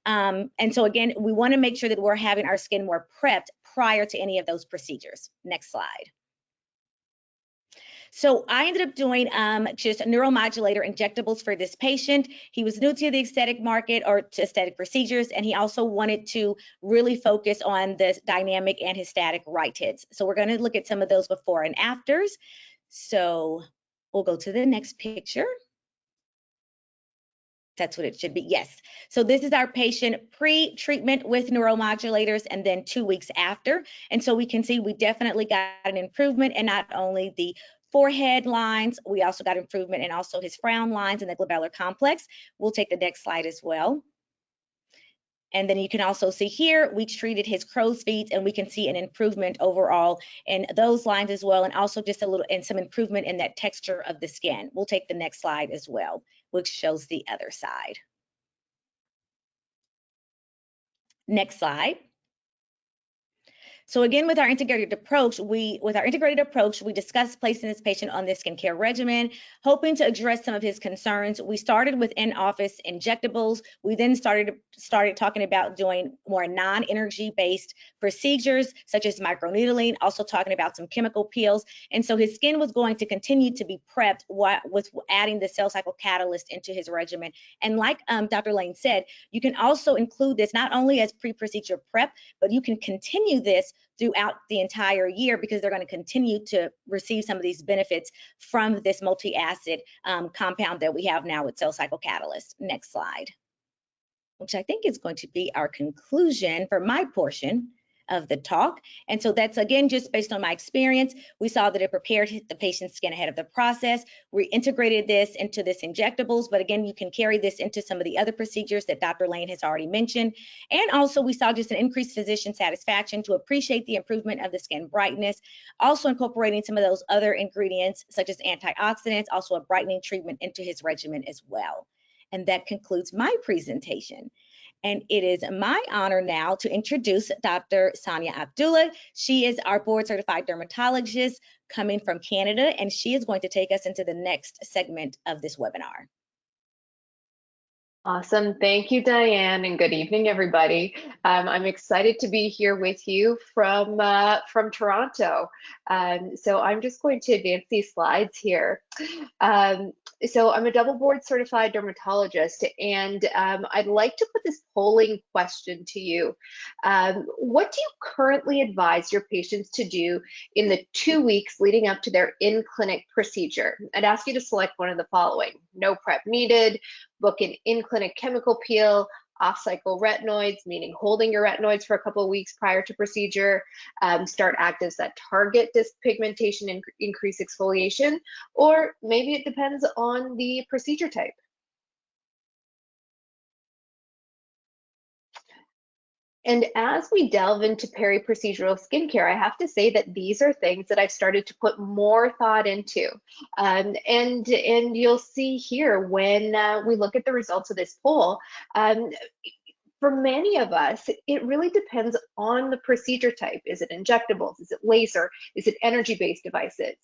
And so again, we want to make sure that we're having our skin more prepped prior to any of those procedures. Next slide. So I ended up doing just neuromodulator injectables for this patient. He was new to the aesthetic market or to aesthetic procedures, and he also wanted to really focus on the dynamic and his static rhytids. So we're going to look at some of those before and afters. So we'll go to the next picture. That's what it should be. Yes. So this is our patient pre-treatment with neuromodulators and then 2 weeks after. And so we can see we definitely got an improvement in not only the forehead lines, we also got improvement in also his frown lines and the glabellar complex. We'll take the next slide as well. And then you can also see here, we treated his crow's feet and we can see an improvement overall in those lines as well. And also just a little, and some improvement in that texture of the skin. We'll take the next slide as well, which shows the other side. Next slide. So again, with our integrated approach, we discussed placing this patient on this skincare regimen, hoping to address some of his concerns. We started with in-office injectables. We then started talking about doing more non-energy based procedures, such as microneedling, also talking about some chemical peels. And so his skin was going to continue to be prepped with adding the cell cycle catalyst into his regimen. And like Dr. Lane said, you can also include this not only as pre-procedure prep, but you can continue this throughout the entire year because they're going to continue to receive some of these benefits from this multi-acid compound that we have now with cell cycle catalyst. Next slide, which I think is going to be our conclusion for my portion of the talk. And so that's again just based on my experience. We saw that it prepared the patient's skin ahead of the process. We integrated this into this injectables, but again, you can carry this into some of the other procedures that Dr. Lane has already mentioned. And also we saw just an increased physician satisfaction to appreciate the improvement of the skin brightness, also incorporating some of those other ingredients such as antioxidants, also a brightening treatment into his regimen as well. And that concludes my presentation. And it is my honor now to introduce Dr. Sania Abdullah. She is our board certified dermatologist coming from Canada, and she is going to take us into the next segment of this webinar. Awesome. Thank you, Diane, and good evening, everybody. I'm excited to be here with you from Toronto. So I'm just going to advance these slides here. So I'm a double board certified dermatologist, and I'd like to put this polling question to you. What do you currently advise your patients to do in the 2 weeks leading up to their in-clinic procedure? I'd ask you to select one of the following: no prep needed, book an in-clinic chemical peel, off-cycle retinoids, meaning holding your retinoids for a couple of weeks prior to procedure, start actives that target dyspigmentation and increase exfoliation, or maybe it depends on the procedure type. And as we delve into peri-procedural skincare, I have to say that these are things that I've started to put more thought into. And you'll see here when we look at the results of this poll, for many of us, it really depends on the procedure type. Is it injectables? Is it laser? Is it energy-based devices?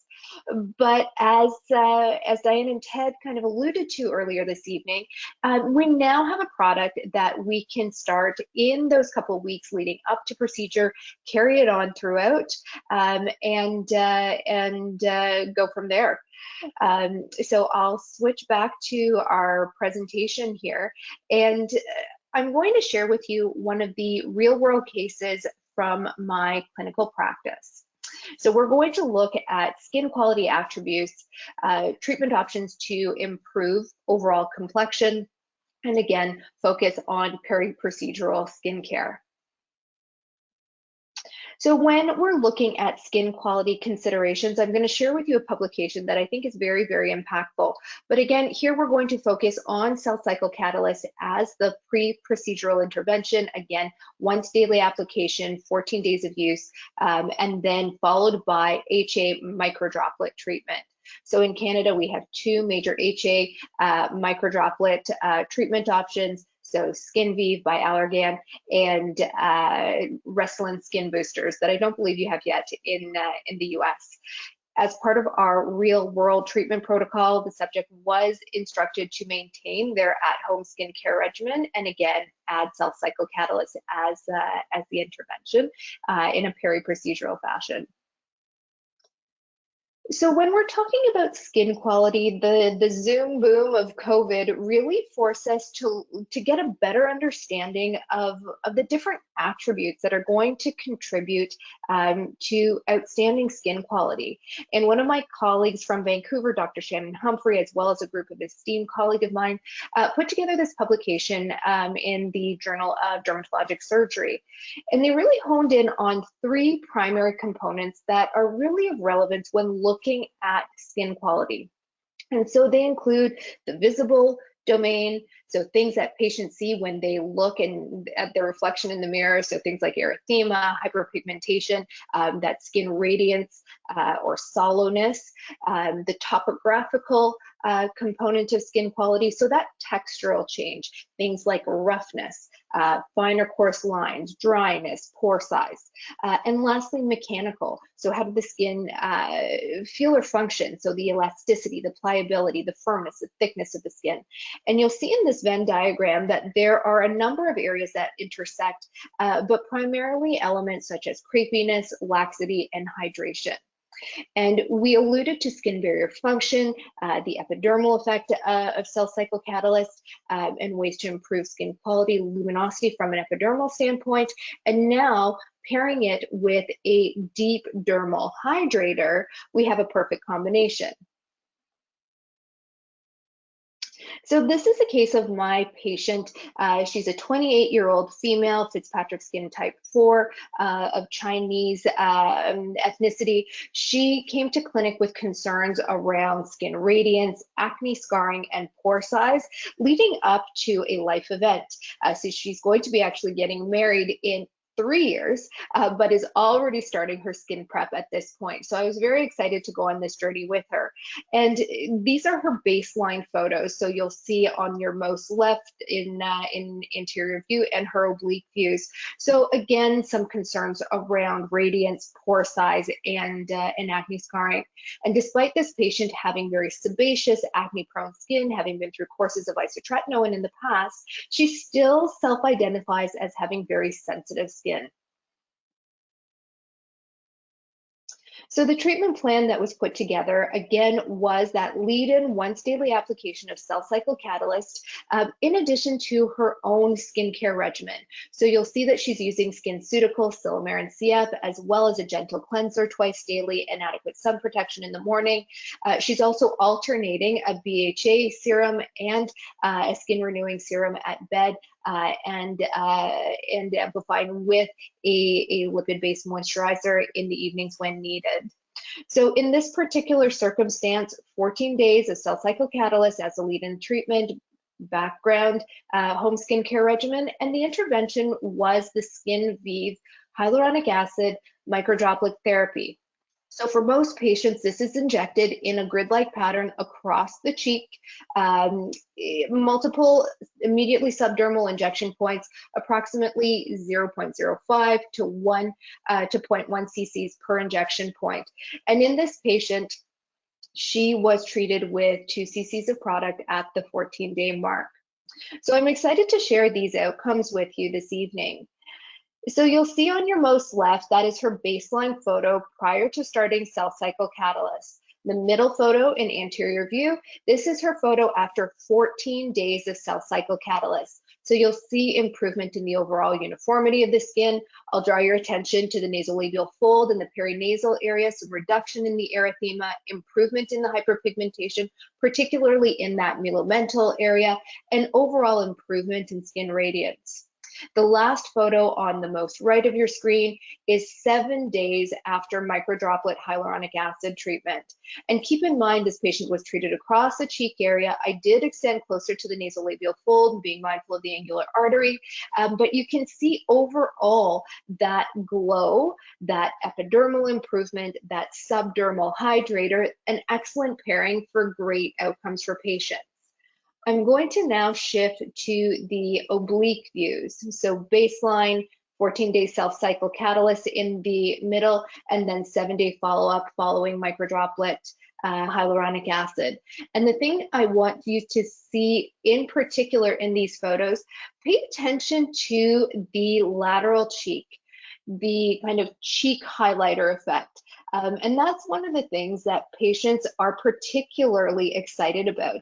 But as Diane and Ted kind of alluded to earlier this evening, we now have a product that we can start in those couple of weeks leading up to procedure, carry it on throughout, and go from there. So I'll switch back to our presentation here, and I'm going to share with you one of the real-world cases from my clinical practice. So we're going to look at skin quality attributes, treatment options to improve overall complexion, and again, focus on peri-procedural skincare. So when we're looking at skin quality considerations, I'm going to share with you a publication that I think is very, very impactful. But again, here we're going to focus on cell cycle catalyst as the pre-procedural intervention. Again, once daily application, 14 days of use, and then followed by HA microdroplet treatment. So in Canada, we have 2 major HA microdroplet treatment options. So SkinVive by Allergan and Restylane Skin Boosters that I don't believe you have yet in the US. As part of our real-world treatment protocol, the subject was instructed to maintain their at-home skincare regimen and again, add cell cycle catalyst as the intervention in a peri-procedural fashion. So when we're talking about skin quality, the zoom boom of COVID really forced us to get a better understanding of the different attributes that are going to contribute to outstanding skin quality. And one of my colleagues from Vancouver, Dr. Shannon Humphrey, as well as a group of esteemed colleague of mine, put together this publication in the Journal of Dermatologic Surgery. And they really honed in on three primary components that are really of relevance when looking at skin quality. And so they include the visible domain, so things that patients see when they look at their reflection in the mirror, so things like erythema, hyperpigmentation, that skin radiance or sallowness, the topographical component of skin quality, so that textural change, things like roughness, finer coarse lines, dryness, pore size, and lastly, mechanical. So how did the skin feel or function? So the elasticity, the pliability, the firmness, the thickness of the skin. And you'll see in this Venn diagram that there are a number of areas that intersect, but primarily elements such as crepiness, laxity, and hydration. And we alluded to skin barrier function, the epidermal effect of cell cycle catalyst, and ways to improve skin quality, luminosity from an epidermal standpoint, and now pairing it with a deep dermal hydrator, we have a perfect combination. So this is a case of my patient. She's a 28-year-old female, Fitzpatrick skin type 4 of Chinese ethnicity. She came to clinic with concerns around skin radiance, acne scarring, and pore size leading up to a life event. So she's going to be actually getting married in 3 years, but is already starting her skin prep at this point. So I was very excited to go on this journey with her. And these are her baseline photos. So you'll see on your most left in interior view and her oblique views. So again, some concerns around radiance, pore size, and acne scarring. And despite this patient having very sebaceous, acne-prone skin, having been through courses of isotretinoin in the past, she still self-identifies as having very sensitive skin. So the treatment plan that was put together, again, was that lead-in once daily application of cell cycle catalyst, in addition to her own skincare regimen. So you'll see that she's using SkinCeuticals, Silymarin CF, as well as a gentle cleanser twice daily and adequate sun protection in the morning. She's also alternating a BHA serum and a skin renewing serum at bed, and amplifying with a lipid-based moisturizer in the evenings when needed. So in this particular circumstance, 14 days of cell cycle catalyst as a lead-in treatment, background home skincare regimen, and the intervention was the SkinVive hyaluronic acid microdroplet therapy. So for most patients, this is injected in a grid-like pattern across the cheek, multiple immediately subdermal injection points, approximately 0.05 to 1 to 0.1 cc's per injection point. And in this patient, she was treated with 2 cc's of product at the 14-day mark. So I'm excited to share these outcomes with you this evening. So you'll see on your most left, that is her baseline photo prior to starting cell cycle catalyst. The middle photo in anterior view, this is her photo after 14 days of cell cycle catalyst. So you'll see improvement in the overall uniformity of the skin. I'll draw your attention to the nasolabial fold and the perinasal area, so reduction in the erythema, improvement in the hyperpigmentation, particularly in that melemental area, and overall improvement in skin radiance. The last photo on the most right of your screen is 7 days after microdroplet hyaluronic acid treatment. And keep in mind, this patient was treated across the cheek area. I did extend closer to the nasolabial fold, being mindful of the angular artery, but you can see overall that glow, that epidermal improvement, that subdermal hydrator, an excellent pairing for great outcomes for patients. I'm going to now shift to the oblique views. So baseline, 14-day self-cycle catalyst in the middle, and then 7-day follow-up following microdroplet hyaluronic acid. And the thing I want you to see in particular in these photos, pay attention to the lateral cheek. the kind of cheek highlighter effect. And that's one of the things that patients are particularly excited about.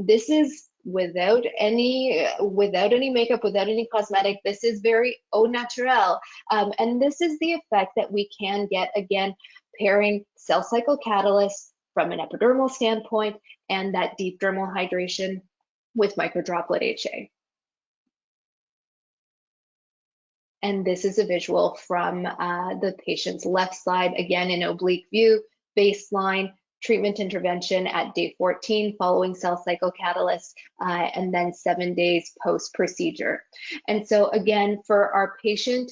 This is without any makeup, without any cosmetic. This is very au naturel. And this is the effect that we can get, again, pairing cell cycle catalysts from an epidermal standpoint and that deep dermal hydration with microdroplet HA. And this is a visual from the patient's left side, again in oblique view, baseline, treatment intervention at day 14 following cell cycle catalyst, and then 7 days post-procedure. And so again, for our patient,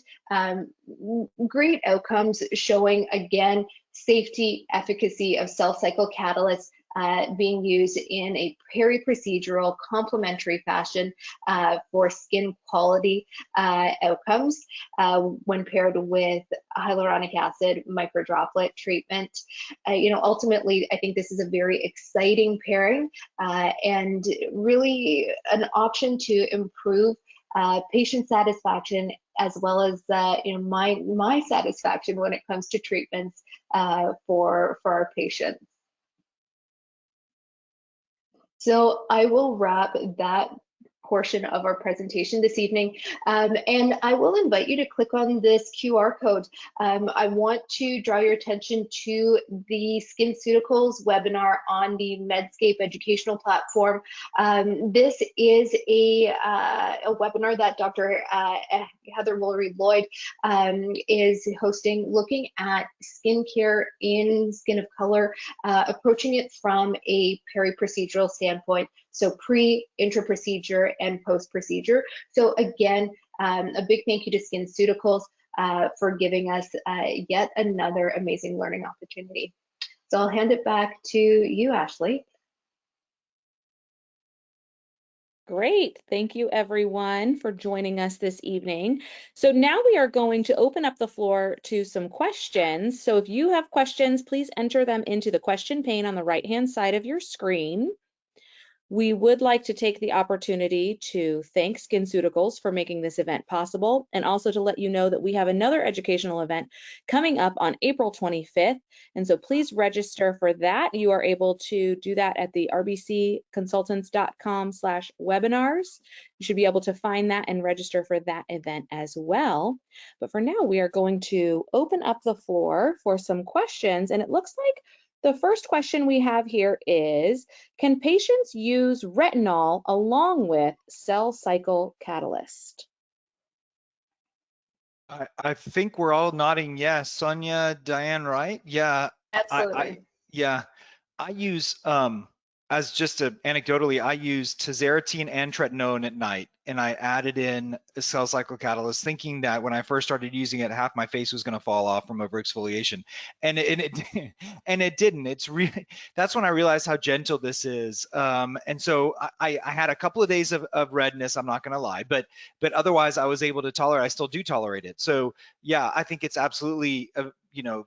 great outcomes showing, again, safety, efficacy of cell cycle catalysts being used in a peri-procedural complementary fashion for skin quality outcomes when paired with hyaluronic acid microdroplet treatment. Ultimately, I think this is a very exciting pairing and really an option to improve patient satisfaction, as well as my satisfaction when it comes to treatments for our patients. So I will wrap that portion of our presentation this evening, and I will invite you to click on this QR code. I want to draw your attention to the SkinCeuticals webinar on the Medscape educational platform. This is a webinar that Dr. Heather Woolery-Lloyd is hosting, looking at skincare in skin of color, approaching it from a peri-procedural standpoint. So pre, intra-procedure, and post-procedure. So again, a big thank you to SkinCeuticals for giving us yet another amazing learning opportunity. So I'll hand it back to you, Ashley. Great. Thank you, everyone, for joining us this evening. So now we are going to open up the floor to some questions. So if you have questions, please enter them into the question pane on the right-hand side of your screen. We would like to take the opportunity to thank SkinCeuticals for making this event possible, and also to let you know that we have another educational event coming up on April 25th. And so please register for that. You are able to do that at the rbcconsultants.com/webinars. You should be able to find that and register for that event as well. But for now, we are going to open up the floor for some questions. And it looks like the first question we have here is, can patients use retinol along with cell cycle catalyst? I think we're all nodding yes. Sonia, Diane, right? Yeah. Absolutely. I use as just anecdotally, I use tazarotene and tretinoin at night, and I added in a cell cycle catalyst, thinking that when I first started using it, half my face was going to fall off from overexfoliation, and it didn't. It's really, that's when I realized how gentle this is. And so I had a couple of days of redness, I'm not going to lie, but otherwise I was able to tolerate. I still do tolerate it. So yeah, I think it's absolutely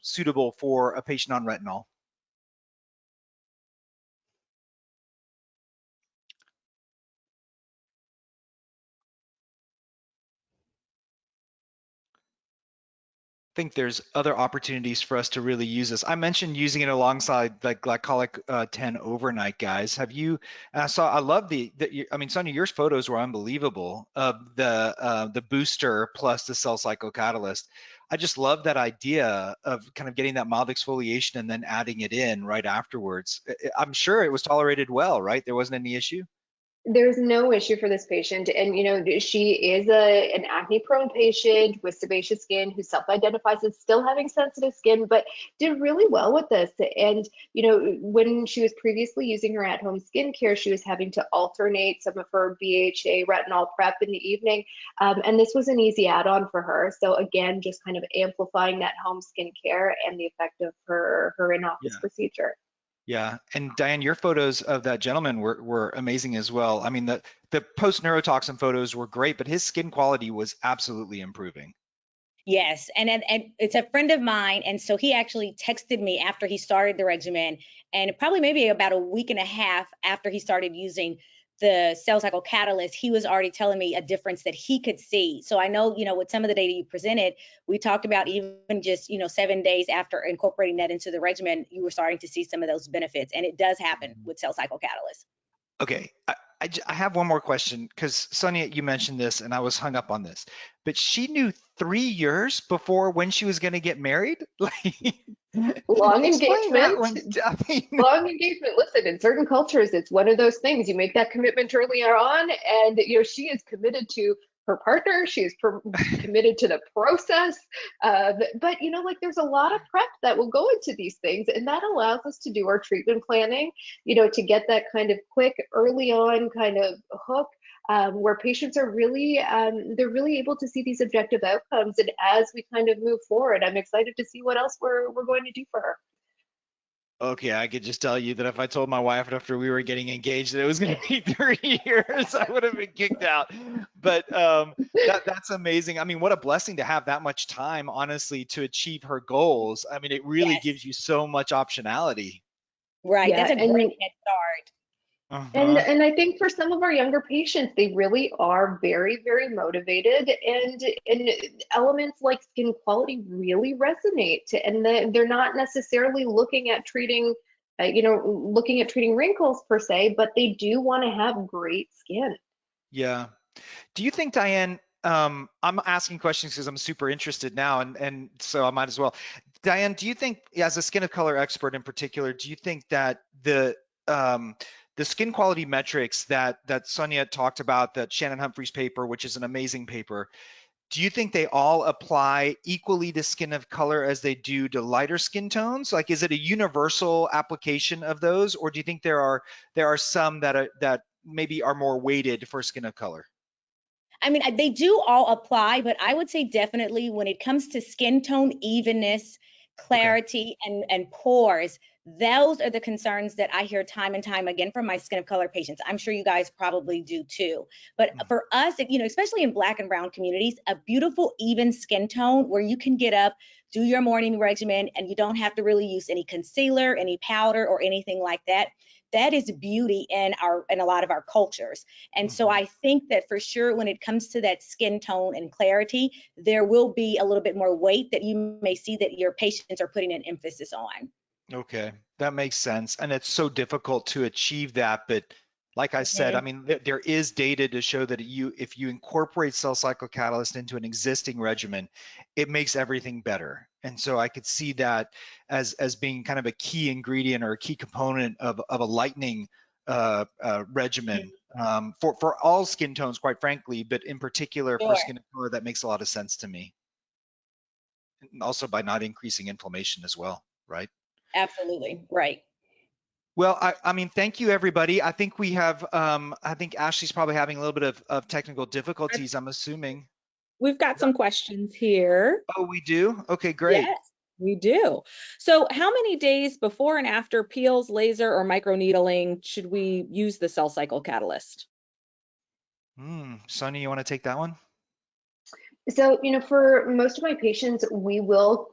suitable for a patient on retinol. Think there's other opportunities for us to really use this. I mentioned using it alongside the glycolic 10 overnight, guys. Have you? I love I mean, Sonia, your photos were unbelievable of the booster plus the cell cycle catalyst. I just love that idea of kind of getting that mild exfoliation and then adding it in right afterwards. I'm sure it was tolerated well, right? There wasn't any issue. There's no issue for this patient, and she is an acne-prone patient with sebaceous skin who self-identifies as still having sensitive skin, but did really well with this. And when she was previously using her at-home skincare, she was having to alternate some of her BHA retinol prep in the evening, and this was an easy add-on for her. So again, just kind of amplifying that home skincare and the effect of her in-office procedure. Yeah, and Diane, your photos of that gentleman were amazing as well. I mean, the post neurotoxin photos were great, but his skin quality was absolutely improving. Yes, and it's a friend of mine, and so he actually texted me after he started the regimen, and probably maybe about a week and a half after he started using the cell cycle catalyst, he was already telling me a difference that he could see. So I know, with some of the data you presented, we talked about even just, 7 days after incorporating that into the regimen, you were starting to see some of those benefits. And it does happen with cell cycle catalyst. Okay, I have one more question because Sonia, you mentioned this and I was hung up on this, but she knew 3 years before when she was going to get married. Like, Long explain that engagement. one. I mean, Long engagement. Listen, in certain cultures, it's one of those things. You make that commitment earlier on, and she is committed to her partner. She is committed to the process. But like there's a lot of prep that will go into these things, and that allows us to do our treatment planning. To get that kind of quick, early on kind of hook. Where patients are really they're really able to see these objective outcomes, and as we kind of move forward, I'm excited to see what else we're going to do for her. okay, I could just tell you that if I told my wife after we were getting engaged that it was going to be 30 years, I would have been kicked out. But that's amazing. I mean, what a blessing to have that much time, honestly, to achieve her goals. I mean, it really Yes. gives you so much optionality. Right. Yeah, That's a great head start. and I think for some of our younger patients, they really are very, very motivated, and elements like skin quality really resonate, and they're not necessarily looking at treating, wrinkles per se, but they do want to have great skin. Yeah. Do you think, Diane, I'm asking questions because I'm super interested now, and so I might as well. Diane, do you think, as a skin of color expert in particular, do you think that the skin quality metrics that Sonia talked about, that Shannon Humphrey's paper, which is an amazing paper, do you think they all apply equally to skin of color as they do to lighter skin tones? Like, is it a universal application of those, or do you think there are some that maybe are more weighted for skin of color? I mean, they do all apply, but I would say definitely when it comes to skin tone evenness, Okay. clarity, and pores, those are the concerns that I hear time and time again from my skin of color patients. I'm sure you guys probably do too. But for us, especially in Black and brown communities, a beautiful even skin tone where you can get up, do your morning regimen, and you don't have to really use any concealer, any powder, or anything like that. That is beauty in a lot of our cultures. And so I think that for sure, when it comes to that skin tone and clarity, there will be a little bit more weight that you may see that your patients are putting an emphasis on. Okay, that makes sense. And it's so difficult to achieve that. But like I said, I Mhm. mean, there is data to show that if you incorporate cell cycle catalyst into an existing regimen, it makes everything better. And so I could see that as being kind of a key ingredient or a key component of a lightening regimen for all skin tones, quite frankly, but in particular for Sure, skin color, that makes a lot of sense to me. And also by not increasing inflammation as well, right? absolutely, right. Well, I mean, thank you, everybody. I think we have, I think Ashley's probably having a little bit of technical difficulties, I'm assuming. We've got some questions here. Oh, we do? Okay, great. Yes, we do. So how many days before and after peels, laser, or microneedling should we use the cell cycle catalyst? Sonia, you want to take that one? So, for most of my patients, we will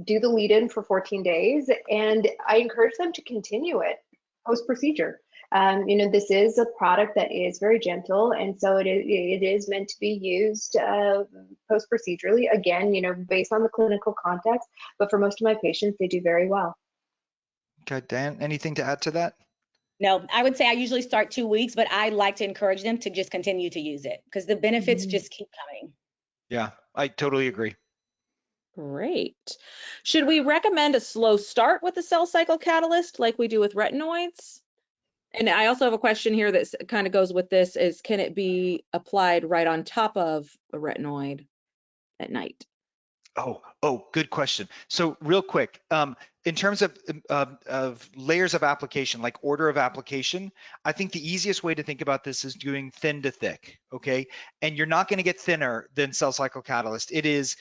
do the lead in for 14 days, and I encourage them to continue it post procedure. This is a product that is very gentle, and so it is meant to be used post procedurally, again, based on the clinical context. But for most of my patients, they do very well. Okay, Dan, anything to add to that? No, I would say I usually start 2 weeks, but I like to encourage them to just continue to use it because the benefits just keep coming. Yeah, I totally agree. Great. Should we recommend a slow start with the cell cycle catalyst like we do with retinoids? And I also have a question here that kind of goes with this is, can it be applied right on top of a retinoid at night? Oh, good question. So real quick, in terms of layers of application, like order of application, I think the easiest way to think about this is doing thin to thick, okay? And you're not going to get thinner than cell cycle catalyst. It is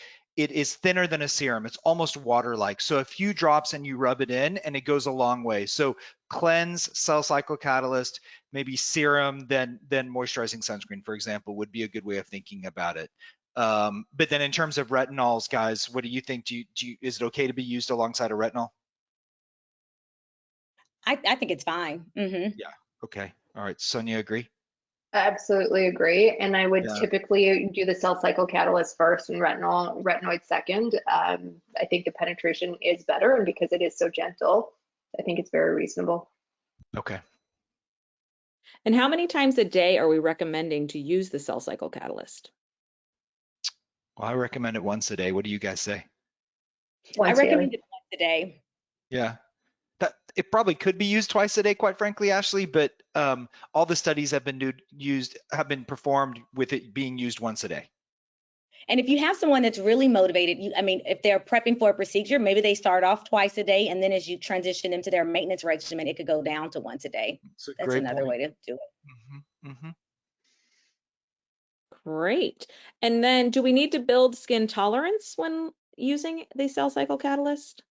thinner than a serum. It's almost water-like. So a few drops and you rub it in and it goes a long way. So cleanse, cell cycle catalyst, maybe serum, then moisturizing sunscreen, for example, would be a good way of thinking about it. But then in terms of retinols, guys, what do you think? Is it okay to be used alongside a retinol? I think it's fine. Yeah. Okay. All right, Sonia, agree? I absolutely agree. And I would Yeah. typically do the cell cycle catalyst first and retinoid second. I think the penetration is better, and because it is so gentle, I think it's very reasonable. Okay. And how many times a day are we recommending to use the cell cycle catalyst? Well, I recommend it once a day. What do you guys say? I Once recommend daily. it once a day. Yeah. That it probably could be used twice a day, quite frankly, Ashley, but all the studies have been performed with it being used once a day. And if you have someone that's really motivated, I mean, if they're prepping for a procedure, maybe they start off twice a day, and then as you transition into their maintenance regimen, it could go down to once a day. It's a That's great another point. way to do it. Great. And then do we need to build skin tolerance when using the cell cycle catalyst?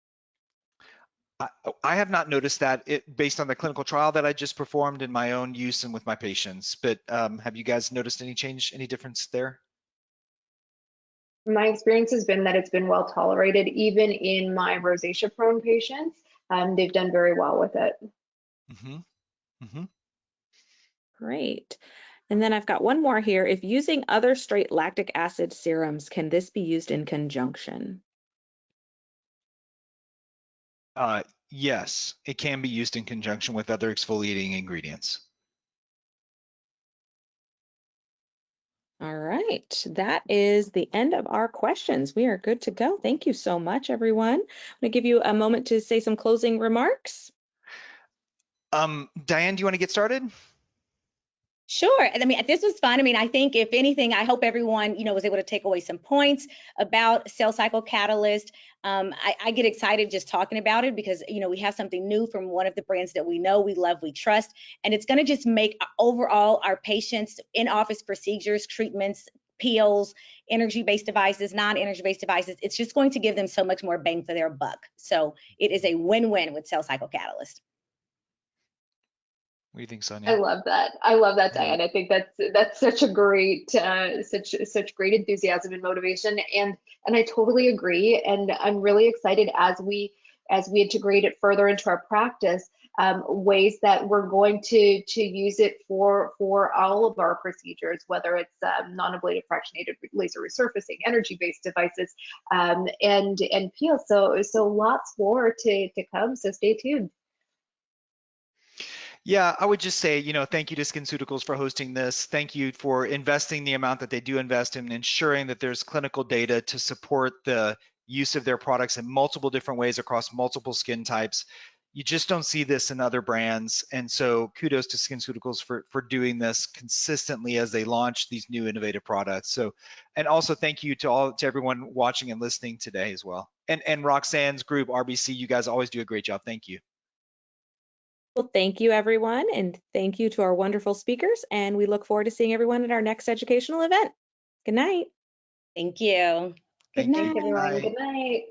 I have not noticed that based on the clinical trial that I just performed in my own use and with my patients, but have you guys noticed any change, any difference there? My experience has been that it's been well tolerated, even in my rosacea prone patients. They've done very well with it. Mm-hmm. Mm-hmm. Great. And then I've got one more here. If using other straight lactic acid serums, can this be used in conjunction? Yes, it can be used in conjunction with other exfoliating ingredients. All right, that is the end of our questions. We are good to go. Thank you so much, everyone. I'm going to give you a moment to say some closing remarks. Diane, do you want to get started? Sure. And I mean, this was fun. I mean, I think if anything, I hope everyone, was able to take away some points about cell cycle catalyst. I get excited just talking about it because, we have something new from one of the brands that we know, we love, we trust, and it's going to just make overall our patients in-office procedures, treatments, peels, energy-based devices, non-energy-based devices, it's just going to give them so much more bang for their buck. So it is a win-win with cell cycle catalyst. What do you think, I Sonia? love that. I love that, Yeah. Diane. I think that's such a great such great enthusiasm and motivation, and I totally agree. And I'm really excited as we integrate it further into our practice, ways that we're going to use it for all of our procedures, whether it's non-ablative fractionated laser resurfacing, energy-based devices, and peel. So lots more to come. So stay tuned. Yeah, I would just say, thank you to SkinCeuticals for hosting this. Thank you for investing the amount that they do invest in ensuring that there's clinical data to support the use of their products in multiple different ways across multiple skin types. You just don't see this in other brands. And so kudos to SkinCeuticals for doing this consistently as they launch these new innovative products. So, and also thank you to everyone watching and listening today as well. And Roxanne's group, RBC, you guys always do a great job. Thank you. Well, thank you, everyone, and thank you to our wonderful speakers, and we look forward to seeing everyone at our next educational event. Good night. Thank you. Good Thank Thanks, you. night. everyone. Bye. Good night.